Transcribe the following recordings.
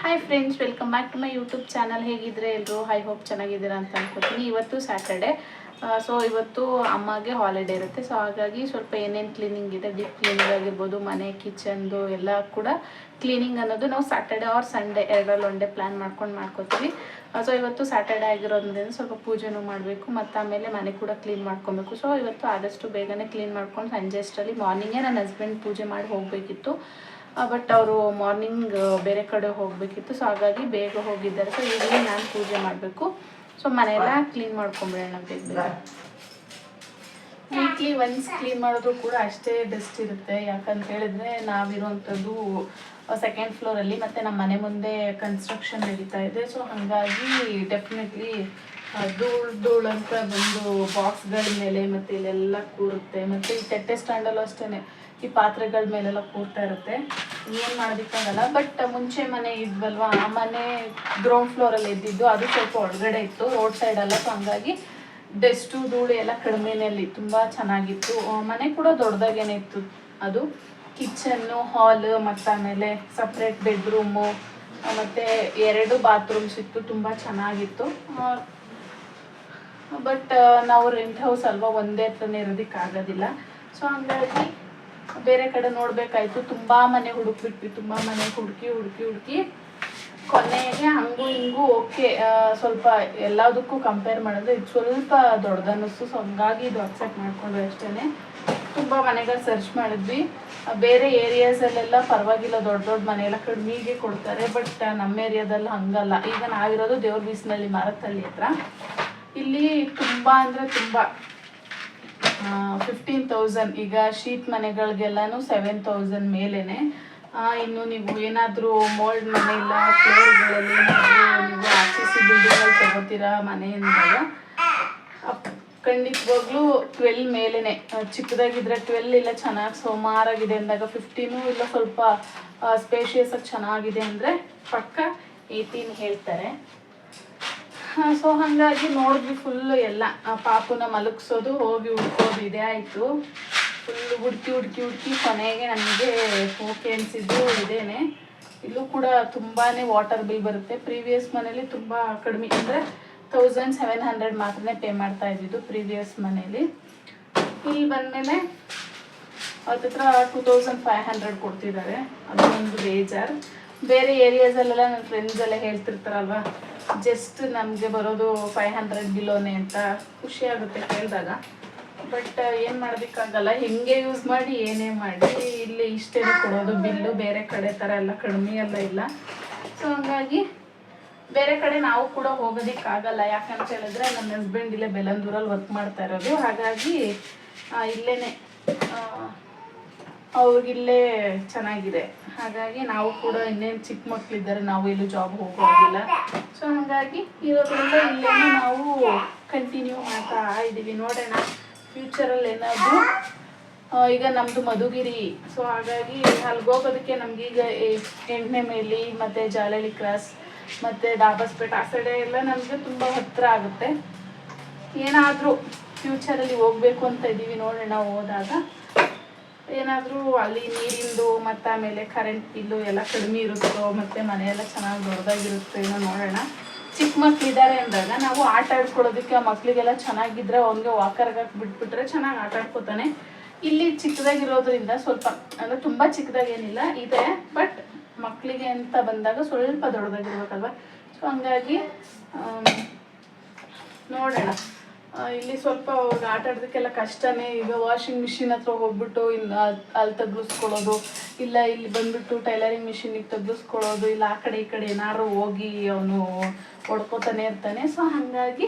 Hi friends, welcome back to my YouTube channel. ಹೇಗಿದ್ರೆ ಎಲ್ಲರೂ I hope ಚೆನ್ನಾಗಿದ್ದೀರಾ ಅಂತ ಅನ್ಕೋತೀನಿ. ಇವತ್ತು ಸ್ಯಾಟರ್ಡೆ, ಸೊ ಇವತ್ತು ಅಮ್ಮಗೆ ಹಾಲಿಡೇ ಇರುತ್ತೆ. ಸೊ ಹಾಗಾಗಿ ಸ್ವಲ್ಪ ಏನೇನು ಕ್ಲೀನಿಂಗ್ ಇದೆ, ಡೀಪ್ ಕ್ಲೀನಿಂಗ್ ಆಗಿರ್ಬೋದು, ಮನೆ ಕಿಚನ್ದು ಎಲ್ಲ ಕೂಡ ಕ್ಲೀನಿಂಗ್ ಅನ್ನೋದು ನಾವು ಸ್ಯಾಟರ್ಡೆ ಆರ್ ಸಂಡೇ ಎರಡರಲ್ಲಿ ಒನ್ ಡೇ ಪ್ಲ್ಯಾನ್ ಮಾಡ್ಕೋತೀವಿ. ಸೊ ಇವತ್ತು ಸ್ಯಾಟರ್ಡೆ ಆಗಿರೋದ್ರಿಂದ ಸ್ವಲ್ಪ ಪೂಜೆನೂ ಮಾಡಬೇಕು ಮತ್ತು ಆಮೇಲೆ ಮನೆ ಕೂಡ ಕ್ಲೀನ್ ಮಾಡ್ಕೊಬೇಕು. ಸೊ ಇವತ್ತು ಆದಷ್ಟು ಬೇಗನೆ ಕ್ಲೀನ್ ಮಾಡ್ಕೊಂಡು ಸಂಜೆ ಅಷ್ಟರಲ್ಲಿ ಮಾರ್ನಿಂಗೇ ನನ್ನ ಹಸ್ಬೆಂಡ್ ಪೂಜೆ ಮಾಡಿ ಹೋಗಬೇಕಿತ್ತು. ಬಟ್ ಅವರು ಮಾರ್ನಿಂಗ್ ಬೇರೆ ಕಡೆ ಹೋಗಬೇಕಿತ್ತು. ಸೊ ಹಾಗಾಗಿ ಬೇಗ ಹೋಗಿದ್ದಾರೆ. ಸೊ ಈಗಲೇ ನಾನು ಪೂಜೆ ಮಾಡಬೇಕು. ಸೊ ಮನೆಯೆಲ್ಲ ಕ್ಲೀನ್ ಮಾಡ್ಕೊಂಬಿಡೋಣ ಬೇಗ ಬೇಗ. ವೀಕ್ಲಿ ಒನ್ಸ್ ಕ್ಲೀನ್ ಮಾಡೋದು ಕೂಡ ಅಷ್ಟೇ ಡಸ್ಟ್ ಇರುತ್ತೆ. ಯಾಕಂತ ಹೇಳಿದ್ರೆ ನಾವಿರುವಂಥದ್ದು ಸೆಕೆಂಡ್ ಫ್ಲೋರಲ್ಲಿ ಮತ್ತು ನಮ್ಮ ಮನೆ ಮುಂದೆ ಕನ್ಸ್ಟ್ರಕ್ಷನ್ ನಡೀತಾ ಇದೆ. ಸೊ ಹಾಗಾಗಿ ಡೆಫಿನೆಟ್ಲಿ ಧೂಳು ಅಂತ ಬಂದು ಬಾಕ್ಸ್ಗಳ ಮೇಲೆ ಮತ್ತು ಇಲ್ಲೆಲ್ಲ ಕೂರುತ್ತೆ. ಮತ್ತು ಈ ತಟ್ಟೆ ಸ್ಟ್ಯಾಂಡಲ್ಲೂ ಅಷ್ಟೇ ಈ ಪಾತ್ರೆಗಳ ಮೇಲೆಲ್ಲ ಕೂರ್ತಾ ಇರುತ್ತೆ. ಏನು ಮಾಡೋದಕ್ಕಾಗಲ್ಲ. ಬಟ್ ಮುಂಚೆ ಮನೆ ಇದ್ವಲ್ವ, ಆ ಮನೆ ಗ್ರೌಂಡ್ ಫ್ಲೋರಲ್ಲಿ ಇದ್ದಿದ್ದು, ಅದು ಸ್ವಲ್ಪ ಒಳಗಡೆ ಇತ್ತು, ರೋಡ್ ಸೈಡಲ್ಲ. ಸೊ ಹಂಗಾಗಿ ಡಸ್ಟು ಧೂಳು ಎಲ್ಲ ಕಡಿಮೆನಲ್ಲಿ ತುಂಬ ಚೆನ್ನಾಗಿತ್ತು. ಮನೆ ಕೂಡ ದೊಡ್ಡದಾಗೇನೆ ಇತ್ತು. ಅದು ಕಿಚನ್ನು, ಹಾಲ್ ಮತ್ತು ಆಮೇಲೆ ಸಪ್ರೇಟ್ ಬೆಡ್ರೂಮು ಮತ್ತು 2 ಬಾತ್ರೂಮ್ಸ್ ಇತ್ತು. ತುಂಬ ಚೆನ್ನಾಗಿತ್ತು. ಬಟ್ ನಾವು ರೆಂಟ್ ಹೌಸ್ ಅಲ್ವಾ, ಒಂದೇ ಹತ್ರನೇ ಇರೋದಕ್ಕಾಗೋದಿಲ್ಲ. ಸೊ ಹಂಗಾಗಿ ಬೇರೆ ಕಡೆ ನೋಡಬೇಕಾಯ್ತು. ತುಂಬ ಮನೆ ಹುಡುಕ್ಬಿಟ್ವಿ. ತುಂಬ ಮನೆ ಹುಡುಕಿ ಕೊನೆಗೆ ಹಂಗೂ ಹಿಂಗೂ ಓಕೆ, ಸ್ವಲ್ಪ ಎಲ್ಲದಕ್ಕೂ ಕಂಪೇರ್ ಮಾಡಿದ್ರೆ ಇದು ಸ್ವಲ್ಪ ದೊಡ್ಡದನ್ನಿಸ್ತು. ಸೊ ಹಂಗಾಗಿ ಇದು ಅಕ್ಸೆಪ್ಟ್ ಮಾಡ್ಕೊಂಡ್ವಿ ಅಷ್ಟೇ. ತುಂಬ ಮನೆಗಳು ಸರ್ಚ್ ಮಾಡಿದ್ವಿ. ಬೇರೆ ಏರಿಯಾಸಲ್ಲೆಲ್ಲ ಪರವಾಗಿಲ್ಲ, ದೊಡ್ಡ ಮನೆಯೆಲ್ಲ ಕಡಿಮೆಗೆ ಕೊಡ್ತಾರೆ. ಬಟ್ ನಮ್ಮ ಏರಿಯಾದಲ್ಲಿ ಹಂಗಲ್ಲ. ಈಗ ನಾವಿರೋದು ದೇವ್ರ ಬೀಸ್ನಲ್ಲಿ ಮಾರತ್ತಳ್ಳಿ ಹತ್ರ. ಇಲ್ಲಿ ತುಂಬ ಅಂದರೆ ತುಂಬ 15,000. ಈಗ ಶೀಟ್ ಮನೆಗಳಿಗೆಲ್ಲನೂ 7,000 ಮೇಲೇನೆ. ಇನ್ನು ನೀವು ಏನಾದರೂ ಮೋಲ್ಡ್ ಮನೆ ಇಲ್ಲ ಫ್ಲೋರ್ಗಳಲ್ಲಿ ನೀವು RCC ಬಿಲ್ಡಿಂಗಲ್ಲಿ ತಗೋತೀರಾ ಮನೆಯಿಂದಾಗ, ಖಂಡಿತವಾಗ್ಲೂ 12 ಮೇಲೇನೆ. ಚಿಕ್ಕದಾಗಿದ್ದರೆ 12, ಇಲ್ಲ ಚೆನ್ನಾಗಿ ಸುಮಾರಾಗಿದೆ ಅಂದಾಗ 15, ಇಲ್ಲ ಸ್ವಲ್ಪ ಸ್ಪೇಷಿಯಸ್ ಆಗಿ ಚೆನ್ನಾಗಿದೆ ಅಂದರೆ ಪಕ್ಕ 18 ಹೇಳ್ತಾರೆ. ಸೊ ಹಾಗಾಗಿ ನೋಡಿದ್ವಿ ಫುಲ್ಲು ಎಲ್ಲ. ಪಾಪುನ ಮಲಗಿಸೋದು, ಹೋಗಿ ಹುಡ್ಕೋದು ಇದೇ ಆಯಿತು. ಫುಲ್ಲು ಹುಡುಕಿ ಕೊನೆಗೆ ನನಗೆ ಓಕೆ ಅನಿಸಿದ್ದು ಇದೇನೆ. ಇಲ್ಲೂ ಕೂಡ ತುಂಬಾ ವಾಟರ್ ಬಿಲ್ ಬರುತ್ತೆ. ಪ್ರೀವಿಯಸ್ ಮನೇಲಿ ತುಂಬ ಕಡಿಮೆ ಅಂದರೆ 1,700 ಮಾತ್ರನೇ ಪೇ ಮಾಡ್ತಾ ಇದ್ದಿದ್ದು ಪ್ರೀವಿಯಸ್ ಮನೇಲಿ. ಇಲ್ಲಿ ಬಂದಮೇಲೆ ಹತ್ರ 2,500 ಕೊಡ್ತಿದ್ದಾರೆ. ಅದು ಒಂದು ಬೇಜಾರು. ಬೇರೆ ಏರಿಯಾಸಲ್ಲೆಲ್ಲ ನನ್ನ ಫ್ರೆಂಡ್ಸ್ ಎಲ್ಲ ಹೇಳ್ತಿರ್ತಾರಲ್ವ, ಜಸ್ಟ್ ನಮಗೆ ಬರೋದು 500 ಬಿಲೋನೆ ಅಂತ. ಖುಷಿ ಆಗುತ್ತೆ ಕೇಳಿದಾಗ. ಬಟ್ ಏನು ಮಾಡೋದಕ್ಕಾಗಲ್ಲ. ಹೆಂಗೆ ಯೂಸ್ ಮಾಡಿ ಏನೇ ಮಾಡಿ ಇಲ್ಲಿ ಇಷ್ಟೇ ಕೊಡೋದು ಬಿಲ್ಲು. ಬೇರೆ ಕಡೆ ಥರ ಎಲ್ಲ ಕಡಿಮೆ ಎಲ್ಲ ಇಲ್ಲ. ಸೊ ಹಂಗಾಗಿ ಬೇರೆ ಕಡೆ ನಾವು ಕೂಡ ಹೋಗೋದಕ್ಕಾಗಲ್ಲ. ಯಾಕಂತ ಹೇಳಿದ್ರೆ ನನ್ನ ಹಸ್ಬೆಂಡ್ ಇಲ್ಲೇ ಬೆಲಂದೂರಲ್ಲಿ ವರ್ಕ್ ಮಾಡ್ತಾ ಇರೋದು. ಹಾಗಾಗಿ ಇಲ್ಲೇ ಅವ್ರಿಗಿಲ್ಲೇ ಚೆನ್ನಾಗಿದೆ. ಹಾಗಾಗಿ ನಾವು ಕೂಡ ಇನ್ನೇನು ಚಿಕ್ಕ ಮಕ್ಕಳಿದ್ದಾರೆ, ನಾವು ಎಲ್ಲೂ ಜಾಬ್ ಹೋಗೋದಿಲ್ಲ. ಸೊ ಹಾಗಾಗಿ ಇರೋದ್ರಿಂದ ಇಲ್ಲೇ ನಾವು ಕಂಟಿನ್ಯೂ ಮಾಡ್ತಾ ಇದ್ದೀವಿ. ನೋಡೋಣ ಫ್ಯೂಚರಲ್ಲಿ ಏನಾದರೂ. ಈಗ ನಮ್ಮದು ಮಧುಗಿರಿ. ಸೊ ಹಾಗಾಗಿ ಅಲ್ಲಿಗೆ ಹೋಗೋದಕ್ಕೆ ನಮಗೀಗ ಎಣ್ಣೆ ಮೇಲಿ ಮತ್ತು ಜಾಲಹಳ್ಳಿ ಕ್ರಾಸ್ ಮತ್ತು ಡಾಬಸ್ಪೇಟೆ ಆ ಸೈಡೆ ಎಲ್ಲ ನಮಗೆ ತುಂಬ ಹತ್ತಿರ ಆಗುತ್ತೆ. ಏನಾದರೂ ಫ್ಯೂಚರಲ್ಲಿ ಹೋಗಬೇಕು ಅಂತ ಇದ್ದೀವಿ. ನೋಡೋಣ ಹೋದಾಗ ಏನಾದರೂ ಅಲ್ಲಿ ನೀರಿಂದು ಮತ್ತು ಆಮೇಲೆ ಕರೆಂಟ್ ಬಿಲ್ಲು ಎಲ್ಲ ಕಡಿಮೆ ಇರುತ್ತೋ, ಮತ್ತು ಮನೆಯೆಲ್ಲ ಚೆನ್ನಾಗಿ ದೊಡ್ಡದಾಗಿರುತ್ತೋ ಏನೋ ನೋಡೋಣ. ಚಿಕ್ಕ ಮಕ್ಕಳಿದ್ದಾರೆ ಅಂದಾಗ ನಾವು ಆಟ ಆಡ್ಕೊಳ್ಳೋದಕ್ಕೆ ಆ ಮಕ್ಕಳಿಗೆಲ್ಲ ಚೆನ್ನಾಗಿದ್ದರೆ ಅವ್ನಿಗೆ ವಾಕರ್ಗೆ ಬಿಟ್ಬಿಟ್ರೆ ಚೆನ್ನಾಗಿ ಆಟ ಆಡ್ಕೊತಾನೆ. ಇಲ್ಲಿ ಚಿಕ್ಕದಾಗಿರೋದ್ರಿಂದ ಸ್ವಲ್ಪ ಅಂದರೆ ತುಂಬ ಚಿಕ್ಕದಾಗೇನಿಲ್ಲ ಇದೆ, ಬಟ್ ಮಕ್ಕಳಿಗೆ ಅಂತ ಬಂದಾಗ ಸ್ವಲ್ಪ ದೊಡ್ಡದಾಗಿರ್ಬೇಕಲ್ವ. ಸೊ ಹಂಗಾಗಿ ನೋಡೋಣ. ಇಲ್ಲಿ ಸ್ವಲ್ಪ ಅವ್ರಿಗೆ ಆಟ ಆಡೋದಕ್ಕೆಲ್ಲ ಕಷ್ಟನೇ. ಈಗ ವಾಷಿಂಗ್ ಮಿಷಿನ್ ಹತ್ರ ಹೋಗ್ಬಿಟ್ಟು ಅಲ್ಲಿ ತೆಗಿಸ್ಕೊಳ್ಳೋದು, ಇಲ್ಲ ಇಲ್ಲಿ ಬಂದುಬಿಟ್ಟು ಟೈಲರಿಂಗ್ ಮಿಷಿನಿಗೆ ತೆಗಿಸ್ಕೊಳ್ಳೋದು, ಇಲ್ಲ ಆ ಕಡೆ ಈ ಕಡೆ ಏನಾದ್ರು ಹೋಗಿ ಅವನು ಹೊಡ್ಕೋತಾನೆ ಇರ್ತಾನೆ. ಸೊ ಹಾಗಾಗಿ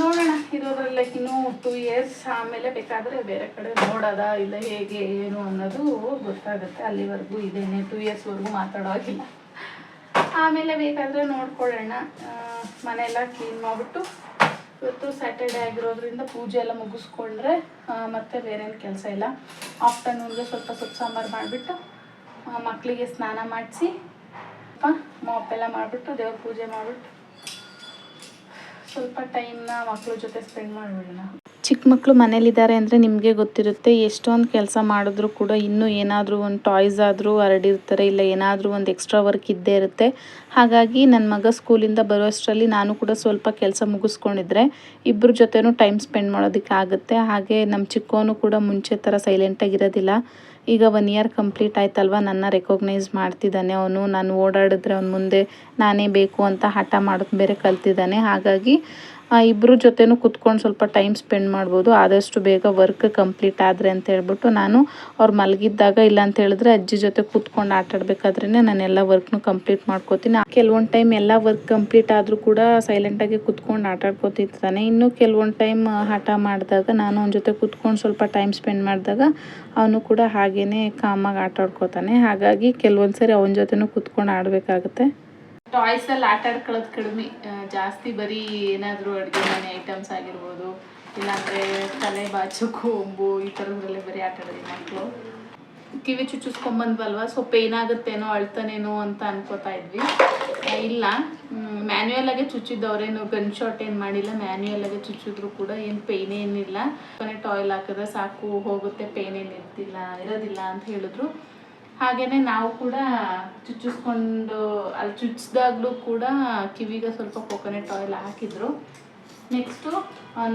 ನೋಡೋಣ. ಇರೋದ್ರಲ್ಲೇ ಇನ್ನೂ 2 ಇಯರ್ಸ್ ಆಮೇಲೆ ಬೇಕಾದರೆ ಬೇರೆ ಕಡೆ ನೋಡೋದ ಇಲ್ಲ ಹೇಗೆ ಏನು ಅನ್ನೋದು ಗೊತ್ತಾಗುತ್ತೆ. ಅಲ್ಲಿವರೆಗೂ ಇದೇನೆ 2 ಇಯರ್ಸ್ವರೆಗೂ ಮಾತಾಡೋ ಆಗಿಲ್ಲ. ಆಮೇಲೆ ಬೇಕಾದರೆ ನೋಡ್ಕೊಳ್ಳೋಣ. ಮನೆಯೆಲ್ಲ ಕ್ಲೀನ್ ಮಾಡಿಬಿಟ್ಟು ಇವತ್ತು ಸ್ಯಾಟರ್ಡೆ ಆಗಿರೋದ್ರಿಂದ ಪೂಜೆ ಎಲ್ಲ ಮುಗಿಸ್ಕೊಂಡ್ರೆ ಮತ್ತೆ ಬೇರೇನು ಕೆಲಸ ಇಲ್ಲ. ಆಫ್ಟರ್ನೂನ್ಗೆ ಸ್ವಲ್ಪ ಸೊಪ್ಪು ಸಾಂಬಾರು ಮಾಡಿಬಿಟ್ಟು ಮಕ್ಕಳಿಗೆ ಸ್ನಾನ ಮಾಡಿಸಿ ಮಾಪೆಲ್ಲ ಮಾಡಿಬಿಟ್ಟು ದೇವ್ರ ಪೂಜೆ ಮಾಡಿಬಿಟ್ಟು ಸ್ವಲ್ಪ ಟೈಮ್ನ ಮಕ್ಕಳ ಜೊತೆ ಸ್ಪೆಂಡ್ ಮಾಡಿಬಿಡೋಣ. ಚಿಕ್ಕ ಮಕ್ಕಳು ಮನೇಲಿದ್ದಾರೆ ಅಂದರೆ ನಿಮಗೆ ಗೊತ್ತಿರುತ್ತೆ, ಎಷ್ಟೊಂದು ಕೆಲಸ ಮಾಡಿದ್ರು ಕೂಡ ಇನ್ನೂ ಏನಾದರೂ ಒಂದು ಟಾಯ್ಸ್ ಆದರೂ ಹರಡಿರ್ತಾರೆ, ಇಲ್ಲ ಏನಾದರೂ ಒಂದು ಎಕ್ಸ್ಟ್ರಾ ವರ್ಕ್ ಇದ್ದೇ ಇರುತ್ತೆ. ಹಾಗಾಗಿ ನನ್ನ ಮಗ ಸ್ಕೂಲಿಂದ ಬರೋಷ್ಟರಲ್ಲಿ ನಾನು ಕೂಡ ಸ್ವಲ್ಪ ಕೆಲಸ ಮುಗಿಸ್ಕೊಂಡಿದ್ರೆ ಇಬ್ಬರ ಜೊತೆನೂ ಟೈಮ್ ಸ್ಪೆಂಡ್ ಮಾಡೋದಕ್ಕೆ ಆಗುತ್ತೆ. ಹಾಗೆ ನಮ್ಮ ಚಿಕ್ಕವನು ಕೂಡ ಮುಂಚೆ ಥರ ಸೈಲೆಂಟಾಗಿರೋದಿಲ್ಲ. ಈಗ 1 ಇಯರ್ ಕಂಪ್ಲೀಟ್ ಆಯ್ತಲ್ವ, ನನ್ನ ರೆಕಗ್ನೈಸ್ ಮಾಡ್ತಿದ್ದಾನೆ ಅವನು. ನಾನು ಓಡಾಡಿದ್ರೆ ಅವ್ನ ಮುಂದೆ ನಾನೇ ಬೇಕು ಅಂತ ಹಠ ಮಾಡೋದು ಬೇರೆ ಕಲ್ತಿದ್ದಾನೆ. ಹಾಗಾಗಿ ಇಬ್ಬರ ಜೊತೆನೂ ಕುತ್ಕೊಂಡು ಸ್ವಲ್ಪ ಟೈಮ್ ಸ್ಪೆಂಡ್ ಮಾಡ್ಬೋದು, ಆದಷ್ಟು ಬೇಗ ವರ್ಕ್ ಕಂಪ್ಲೀಟ್ ಆದರೆ ಅಂತ ಹೇಳ್ಬಿಟ್ಟು ನಾನು ಅವ್ರು ಮಲಗಿದ್ದಾಗ, ಇಲ್ಲ ಅಂತ ಹೇಳಿದ್ರೆ ಅಜ್ಜಿ ಜೊತೆ ಕೂತ್ಕೊಂಡು ಆಟಾಡಬೇಕಾದ್ರೇ ನಾನೆಲ್ಲ ವರ್ಕ್ನು ಕಂಪ್ಲೀಟ್ ಮಾಡ್ಕೋತೀನಿ. ಕೆಲವೊಂದು ಟೈಮ್ ಎಲ್ಲ ವರ್ಕ್ ಕಂಪ್ಲೀಟ್ ಆದರೂ ಕೂಡ ಸೈಲೆಂಟಾಗಿ ಕುತ್ಕೊಂಡು ಆಟಾಡ್ಕೋತಿರ್ತಾನೆ. ಇನ್ನು ಕೆಲವೊಂದು ಟೈಮ್ ಹಠ ಮಾಡಿದಾಗ ನಾನು ಅವನ ಜೊತೆ ಕೂತ್ಕೊಂಡು ಸ್ವಲ್ಪ ಟೈಮ್ ಸ್ಪೆಂಡ್ ಮಾಡಿದಾಗ ಅವನು ಕೂಡ ಹಾಗೇ ಕಾಮಾಗಿ ಆಟಾಡ್ಕೋತಾನೆ. ಹಾಗಾಗಿ ಕೆಲವೊಂದು ಸರಿ ಅವನ ಜೊತೆನೂ ಕೂತ್ಕೊಂಡು ಆಡಬೇಕಾಗುತ್ತೆ. ಟಾಯ್ಸಲ್ಲಿ ಆಟ ಆಡ್ಕೊಳ್ಳೋದು ಕಡಿಮೆ, ಜಾಸ್ತಿ ಬರೀ ಏನಾದರೂ ಅಡುಗೆ ಮನೆ ಐಟಮ್ಸ್ ಆಗಿರ್ಬೋದು, ಇಲ್ಲಾಂದರೆ ತಲೆ ಬಾಚು ಕೊಂಬು ಈ ಥರದ್ರಲ್ಲೇ ಬರೀ ಆಟ ಆಡೋದು ಮಕ್ಕಳು. ಕಿವಿ ಚುಚ್ಚಿಸ್ಕೊಂಬಂದ್ವಲ್ವ, ಸ್ವಲ್ಪ ಏನಾಗುತ್ತೇನೋ ಅಳ್ತಾನೇನೋ ಅಂತ ಅನ್ಕೋತಾ ಇದ್ವಿ. ಇಲ್ಲ, ಮ್ಯಾನ್ಯುಯಲಾಗೆ ಚುಚ್ಚಿದ್ದು, ಅವರೇನು ಗನ್ ಶಾಟ್ ಏನು ಮಾಡಿಲ್ಲ, ಮ್ಯಾನ್ಯುಯಲಾಗೆ ಚುಚ್ಚಿದ್ರು ಕೂಡ ಏನು ಪೇಯ್ನ್ ಏನಿಲ್ಲ. ಟಾಯ್ಲ್ ಹಾಕಿದ್ರೆ ಸಾಕು ಹೋಗುತ್ತೆ, ಪೇಯ್ನ್ ಏನು ಇರೋದಿಲ್ಲ ಅಂತ ಹೇಳಿದ್ರು. ಹಾಗೆಯೇ ನಾವು ಕೂಡ ಚುಚ್ಚಿಸ್ಕೊಂಡು ಅಲ್ಲಿ ಚುಚ್ಚಿದಾಗಲೂ ಕೂಡ ಕಿವಿಗೆ ಸ್ವಲ್ಪ ಕೊಕೊನೆಟ್ ಆಯಿಲ್ ಹಾಕಿದ್ರು. ನೆಕ್ಸ್ಟು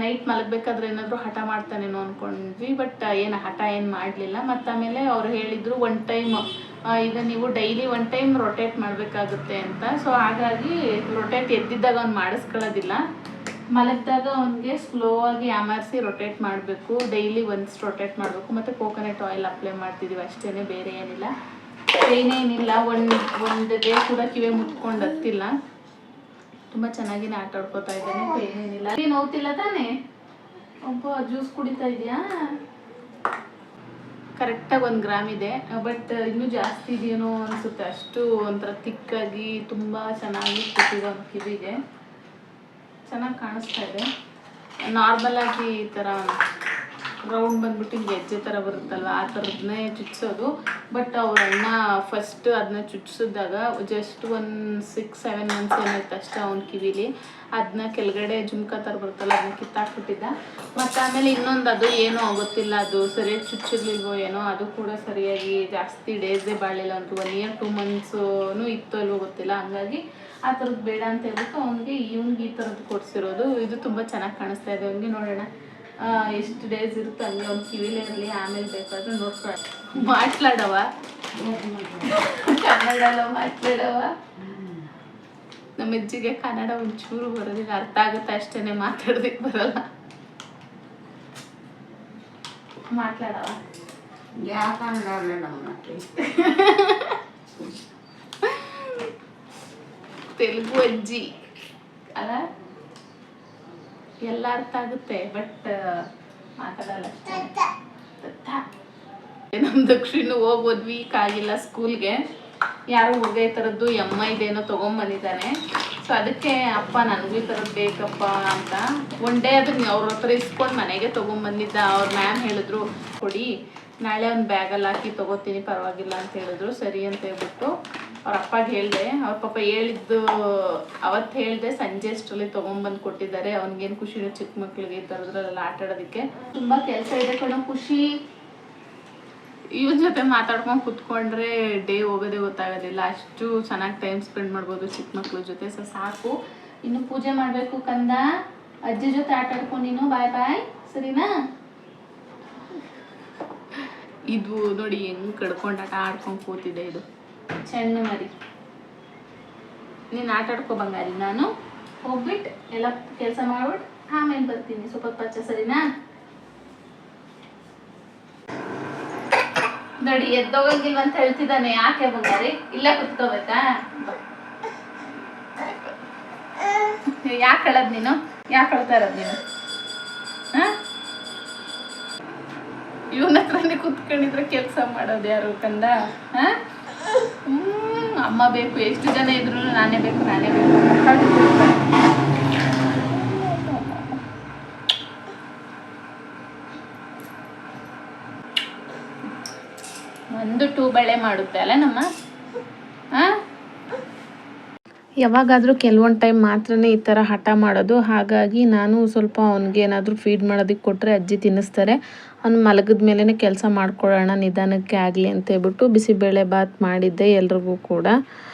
ನೈಟ್ ಮಲಗಬೇಕಾದ್ರೆ ಏನಾದರೂ ಹಠ ಮಾಡ್ತಾನೇನೋ ಅಂದ್ಕೊಂಡ್ವಿ, ಬಟ್ ಏನು ಹಠ ಏನು ಮಾಡಲಿಲ್ಲ. ಮತ್ತು ಆಮೇಲೆ ಅವ್ರು ಹೇಳಿದರು 1 ಟೈಮ್ ಈಗ ನೀವು ಡೈಲಿ 1 ಟೈಮ್ ರೊಟೇಟ್ ಮಾಡಬೇಕಾಗುತ್ತೆ ಅಂತ. ಸೊ ಹಾಗಾಗಿ ರೊಟೇಟ್ ಎದ್ದಿದ್ದಾಗ ಅವ್ನು ಮಾಡಿಸ್ಕೊಳ್ಳೋದಿಲ್ಲ, ಮಲಗಿದಾಗ ಅವನಿಗೆ ಸ್ಲೋ ಆಗಿ ಯಾಮಾರಿಸಿ ರೊಟೇಟ್ ಮಾಡಬೇಕು. ಡೈಲಿ ಒನ್ಸ್ ರೊಟೇಟ್ ಮಾಡಬೇಕು. ಮತ್ತು ಕೋಕೋನಟ್ ಆಯಿಲ್ ಅಪ್ಲೈ ಮಾಡ್ತಿದ್ದೀವಿ ಅಷ್ಟೇ, ಬೇರೆ ಏನಿಲ್ಲ. ಏನೇನಿಲ್ಲ, ಒಂದು ಡೇ ಕೂಡ ಕಿವಿ ಮುಟ್ಕೊಂಡು ಹತ್ತಿಲ್ಲ. ತುಂಬ ಚೆನ್ನಾಗಿನೇ ಆಟ ಆಡ್ಕೋತಾ ಇದ್ದಾನೆ, ಏನೇನಿಲ್ಲ. ಏನು ಹೋಗ್ತಿಲ್ಲ ತಾನೇ? ಒಬ್ಬ ಜ್ಯೂಸ್ ಕುಡಿತಾ ಇದೆಯಾ? ಕರೆಕ್ಟಾಗಿ 1 ಗ್ರಾಮ್ ಇದೆ, ಬಟ್ ಇನ್ನೂ ಜಾಸ್ತಿ ಇದೆಯೇನೋ ಅನಿಸುತ್ತೆ. ಅಷ್ಟು ಒಂಥರ ತಿಕ್ಕಾಗಿ ತುಂಬ ಚೆನ್ನಾಗಿ ಕೂತಿದೆ ಒಂದು ಕಿವಿಗೆ, ಚೆನ್ನಾಗಿ ಕಾಣಿಸ್ತಾ ಇದೆ. ನಾರ್ಮಲಾಗಿ ಈ ಥರ ರೌಂಡ್ ಬಂದ್ಬಿಟ್ಟು ಗೆಜ್ಜೆ ಥರ ಬರುತ್ತಲ್ವ, ಆ ಥರದನ್ನೇ ಚುಚ್ಚಿಸೋದು. ಬಟ್ ಅವ್ರ ಅಣ್ಣ ಫಸ್ಟ್ ಅದನ್ನ ಚುಚ್ಚಿಸಿದಾಗ ಜಸ್ಟ್ 6-7 ಮಂತ್ಸ್ ಏನಾಯ್ತು ಅಷ್ಟೇ ಅವ್ನ ಕಿವಿಲಿ. ಅದನ್ನ ಕೆಳಗಡೆ ಜುಮ್ಕ ಥರ ಬರುತ್ತಲ್ಲ, ಅದನ್ನ ಕಿತ್ತಾಕ್ಬಿಟ್ಟಿದ್ದ. ಮತ್ತು ಆಮೇಲೆ ಇನ್ನೊಂದು ಅದು ಏನೋ ಗೊತ್ತಿಲ್ಲ, ಅದು ಸರಿಯಾಗಿ ಚುಚ್ಚಿರ್ಲಿಲ್ವೋ ಏನೋ, ಅದು ಕೂಡ ಸರಿಯಾಗಿ ಜಾಸ್ತಿ ಡೇಸೇ ಬಾಳಿಲ್ಲ. ಒಂದು 1 ಇಯರ್ 2 ಮಂತ್ಸೂ ಇತ್ತೋ ಇಲ್ವೋ ಗೊತ್ತಿಲ್ಲ. ಹಂಗಾಗಿ ಆ ಥರದ್ದು ಬೇಡ ಅಂತ ಹೇಳ್ಬಿಟ್ಟು ಅವ್ನಿಗೆ ಈ ಥರದ್ದು ಕೊಡಿಸಿರೋದು. ಇದು ತುಂಬ ಚೆನ್ನಾಗಿ ಕಾಣಿಸ್ತಾ ಇದೆ ಅವನಿಗೆ. ನೋಡೋಣ ಎಷ್ಟು ಡೇಸ್ ಇರುತ್ತೆ ಹಂಗೆ ಅವ್ನು ಕಿವಿಲೇ ಇರಲಿ, ಆಮೇಲೆ ಬೇಕಾದ್ರೆ ನೋಡ್ಕೊಳ್ಳ. ಮಾತಾಡವ ಕನ್ನಡ ಮಾತಾಡವ. ನಮ್ಮ ಅಜ್ಜಿಗೆ ಕನ್ನಡ ಒಂಚೂರು ಬರೋದಿಲ್ಲ, ಅರ್ಥ ಆಗುತ್ತೆ ಅಷ್ಟೇ, ಮಾತಾಡೋದಕ್ಕೆ ಬರಲ್ಲ. ಮಾತಾಡವ ತೆಲುಗು ಅಜ್ಜಿ ಅಲ್ಲ, ಎಲ್ಲ ಅರ್ಥ ಆಗುತ್ತೆ, ಬಟ್ ಮಾತಾಡಲ್ಲ ಅಷ್ಟೇ. ನಮ್ಮ ದಕ್ಷಿಣ ಹೋಗ್ಬೋದು, ವೀಕ್ ಆಗಿಲ್ಲ ಸ್ಕೂಲ್ಗೆ. ಯಾರೋ ಹುಡುಗ ಈ ಥರದ್ದು ಇದೇನೋ ತೊಗೊಂಬಂದಿದ್ದಾನೆ. ಸೊ ಅದಕ್ಕೆ ಅಪ್ಪ ನನಗೂ ಈ ಥರದ್ದು ಬೇಕಪ್ಪ ಅಂತ ಒನ್ ಡೇ ಅದನ್ನ ಅವ್ರ ಹತ್ರ ಇಸ್ಕೊಂಡು ಮನೆಗೆ ತೊಗೊಂಬಂದಿದ್ದ. ಅವ್ರ ಮ್ಯಾಮ್ ಹೇಳಿದ್ರು ಕೊಡಿ, ನಾಳೆ ಒಂದು ಬ್ಯಾಗಲ್ಲಿ ಹಾಕಿ ತೊಗೋತೀನಿ ಪರವಾಗಿಲ್ಲ ಅಂತ ಹೇಳಿದ್ರು. ಸರಿ ಅಂತ ಹೇಳ್ಬಿಟ್ಟು ಅವ್ರ ಅಪ್ಪಗೆ ಹೇಳಿದೆ. ಅವ್ರ ಪಾಪ ಹೇಳಿದ್ದು ಅವತ್ತು ಹೇಳಿದೆ, ಸಂಜೆ ಅಷ್ಟರಲ್ಲಿ ತೊಗೊಂಬಂದು ಕೊಟ್ಟಿದ್ದಾರೆ. ಅವ್ನಿಗೇನು ಖುಷಿನೂ ಚಿಕ್ಕ ಮಕ್ಳಿಗೆ ಈ ಥರದ್ರಲ್ಲೆಲ್ಲ ಆಟ ಆಡೋದಕ್ಕೆ. ತುಂಬ ಕೆಲಸ ಇದೆ ಕಣೋ ಖುಷಿ. ಇವನ ಜೊತೆ ಮಾತಾಡ್ಕೊಂಡು ಕುತ್ಕೊಂಡ್ರೆ ಡೇ ಹೋಗೋದೇ ಗೊತ್ತಾಗೋದಿಲ್ಲ, ಅಷ್ಟು ಚೆನ್ನಾಗಿ ಟೈಮ್ ಸ್ಪೆಂಡ್ ಮಾಡ್ಬೋದು ಚಿಕ್ಕ ಮಕ್ಳ ಜೊತೆ. ಸೊ ಸಾಕು, ಇನ್ನು ಪೂಜೆ ಮಾಡಬೇಕು ಕಂದ. ಅಜ್ಜಿ ಜೊತೆ ಆಟ ಆಡ್ಕೊಂಡು ನೀನು ಬಾಯ್ ಬಾಯ್, ಸರಿನಾ? ಇದು ನೋಡಿ ಹೆಂಗೆ ಕಡ್ಕೊಂಡು ಆಟ ಆಡ್ಕೊಂಡು ಕೂತಿದೆ. ಇದು ಚೆನ್ನ ಮರಿ. ನೀನು ಆಟ ಆಡ್ಕೊ ಬಂಗಾರಿ, ನಾನು ಹೋಗ್ಬಿಟ್ಟು ಎಲ್ಲ ಕೆಲಸ ಮಾಡ್ಬಿಟ್ಟು ಆಮೇಲೆ ಬರ್ತೀನಿ ಸ್ವಲ್ಪ ಪಚ್ಚ, ಸರಿನಾ? ನೋಡಿ ಎದ್ದೋಗಂಗಿಲ್ವ ಅಂತ ಹೇಳ್ತಿದ್ದಾನೆ. ಯಾಕೆ ಬಂಗಾರಿ? ಇಲ್ಲ ಕುತ್ಕೋಬೇಕಾ? ಯಾಕೆ ಅಳದ್ ನೀನು? ಯಾಕೆ ಅಳ್ತಾ ಇರೋದು ನೀನು? ಇವನ ಹತ್ರನೇ ಕುತ್ಕೊಂಡಿದ್ರೆ ಕೆಲಸ ಮಾಡೋದು ಯಾರು ಕಂದ? ಅಮ್ಮ ಬೇಕು, ಎಷ್ಟು ಜನ ಇದ್ರು ನಾನೇ ಬೇಕು ನಾನೇ ಬೇಕು. 1-2 ಬಳೆ ಮಾಡುತ್ತೆ ಅಲ್ಲ ನಮ್ಮ. ಯಾವಾಗಾದರೂ ಕೆಲವೊಂದು ಟೈಮ್ ಮಾತ್ರನೇ ಈ ಥರ ಹಠ ಮಾಡೋದು. ಹಾಗಾಗಿ ನಾನು ಸ್ವಲ್ಪ ಅವ್ನಿಗೆ ಏನಾದರೂ ಫೀಡ್ ಮಾಡೋದಕ್ಕೆ ಕೊಟ್ಟರೆ ಅಜ್ಜಿ ತಿನ್ನಿಸ್ತಾರೆ. ಅವ್ನು ಮಲಗಿದ ಮೇಲೇ ಕೆಲಸ ಮಾಡ್ಕೊಳ್ಳೋಣ ನಿಧಾನಕ್ಕೆ ಆಗಲಿ ಅಂತ ಹೇಳ್ಬಿಟ್ಟು ಬಿಸಿಬೇಳೆ ಬಾತ್ ಮಾಡಿದ್ದೆ ಎಲ್ರಿಗೂ ಕೂಡ.